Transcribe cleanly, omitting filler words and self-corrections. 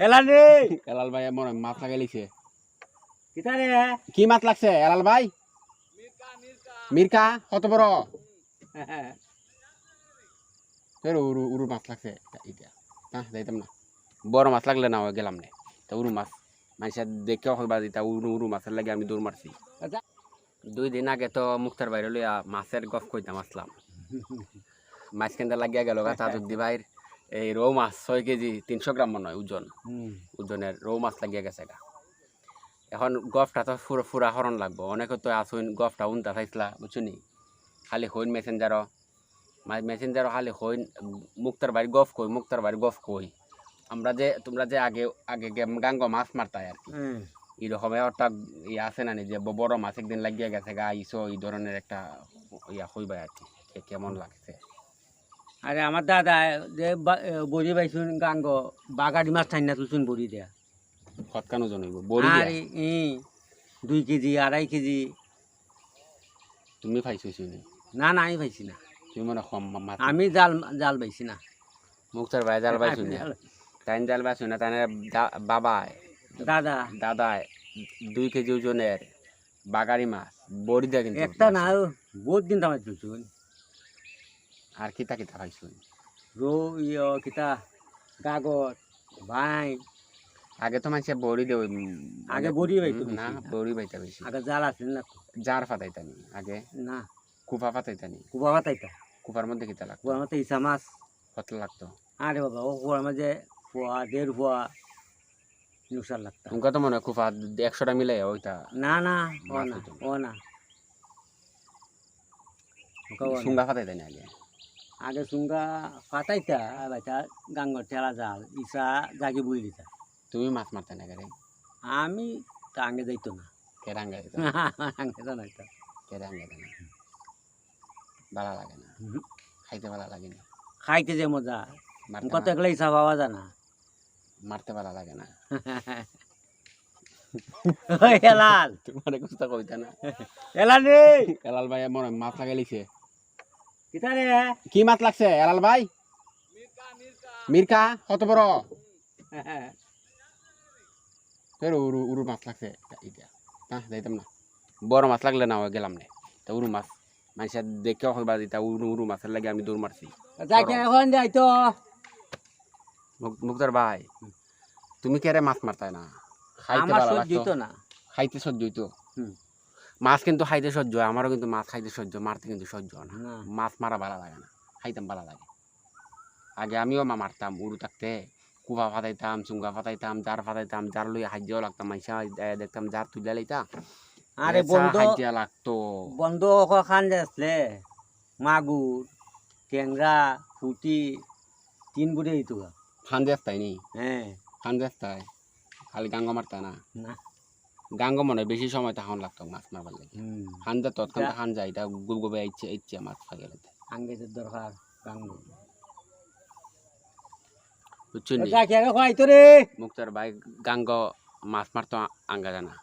এলা রে এলাল ভাই মনে হয় মাছ লাগাইছে কিতা রে কি মাছ লাগছে এলাল ভাই মির্কা কত বড় উরু উরু মাছ লাগছে এটা না যাইতাম না বড় মাছ লাগলে না গেলাম না তা উরু মাছ মানুষের দেখেও হইবা দিতা উরু উরু মাছের লাগে আমি দৌড় মারছি 2 দিন আগে তো মুক্তার বাইরে লইয়া মাছের গফ কইতাম আসলাম মাছ কেন্দ্র লাগিয়া গেল গাছা যদি ভাইয়ের এই রৌ মাছ 6 কেজি 300 গ্রাম মনে হয় ওজনের রৌ মাছ লাগিয়া গেছে গা এখন গফটা তো ফুরা হরণ লাগবো অনেকে তো আসুন গফটা উনতা চাইছিলা বুঝছুনি খালি হইন মেসেঞ্জারও খালি হইন মুক্তার বাড়ি গফ কই আমরা যে তোমরা যে আগে আগে গাঙ্গ মাছ মারতাই আর কি এরকম একটা ইয়ে আছে না যে বড় মাছ একদিন লাগিয়ে গেছে গা ইসো এই ধরনের একটা ইয়া হইবা আর কি কেমন লাগছে আরে আমার দাদা যে বড়ি পাইছুন গাঙ্গ বাগাড়ি মাছ ঠাই না তুলছুন বড়ি দেয়া কতখান ওজন হইব বড়ি আরে 2 কেজি 2.5 কেজি তুমি পাইছো শুনি না না আমি পাইছি না তুমি মনে কম মাছ আমি জাল পাইছি না মুক্তার ভাই জাল পাইছো না তাই জাল পাইছো না তাই বাবায় দাদা 2 কেজি ওজনের বাগাড়ি মাছ বড়ি দেয়া কিন্তু একটা না বহুত দিন তামাই তুলছুন আর কিতা কিতা পাইছো রো কিতা গাগর ভাই আগে তো মানুষে বড়ি দেও আগে বড়ি পাইতো না বড়ি পাইতা বেশি আগে জাল আছিল না জার ফাটাইতানি আগে না কুফা ফাটাইতানি কুবা পাতাইতা কুফার মধ্যে কিতা লাগতো কুয়ার মধ্যে ইসা মাছ কত লাগতো আরে বাবা ও কুয়ার মাঝে পোয়া 1.5 পোয়া নুসার লাগতা তোমাকে তো মনে হয় কুফা 100টা মিলে ওইটা না না ও না সুঙ্গা ফাটাইতানি আগে আগে সুঙ্গা পাতাইতা বাইতা গাঙ্গর ঠেলা জাল ইসা জাগি বুই দিতা তুমি মাছ মারতে না রে আমি তা আগে যাইতো না কেরাঙ্গা দিত আগে তো নাইতো কেরাঙ্গা দেয় না ভালো লাগে না খাইতে ভালো লাগে না খাইতে যে মজা মারতে কত একলা ইসা পাওয়া যায় না মারতে ভালো লাগে না এলাল তোমার কথা কইতা না এলাল রে এলাল ভাই মনে হয় মাছ লাগাইছে কিতা রে কি মাছ লাগছে এলাল ভাই মির্কা কত বড় উরু উরু মাছ লাগছে এটা না যাইতাম না বড় মাছ লাগলে না গেলাম না তা উরু মাছ মানুষের দেখেও হইবা দিতা উরু উরু মাছের লাগে আমি দৌড় মারছি যাকে এখন যাইতো মুক্তার ভাই তুমি কে রে মাছ মারতাই না খাইতে আমার ভালো সহ্য হইতো লাগতো না খাইতে সহ্য হইতো মাছ কিন্তু খাইতে সহ্য হয় আমারও কিন্তু মাছ খাইতে সহ্য মারতে কিন্তু সহ্য হয় না মাছ মারা ভালো লাগে না খাইতাম ভালো লাগে আগে আমিও মারতাম উরু থাকতে কুফা ফাটাইতাম চুঙ্গা ফাটাইতাম জার লইয়া হাজিয়াও লাগতাম মাইসা দেখতাম জার তুলে লইতা আরে বন্ধু হাজিয়া লাগতো বন্ধু খান যাচ্ছিলে মাগুর ট্যাংরা ফুটি 3 বুড়ে দিত খান যাস্তাই নি হ্যাঁ খান যাস্তাই খালি গাঙ্গ মারতা না না গাঙ্গ মনে হয় বেশি সময় তখন লাগতো মাছ মারবার লাগে খান যা তৎক্ষণ খান যায় এটা গুব গুবে ইচ্ছে মাছ খাই গেলে আঙ্গেজের দরকার গাঙ্গ বুঝছেন যাকে খাইতো রে মুক্তার ভাই গাঙ্গ মাছ মারতো আঙ্গা জানা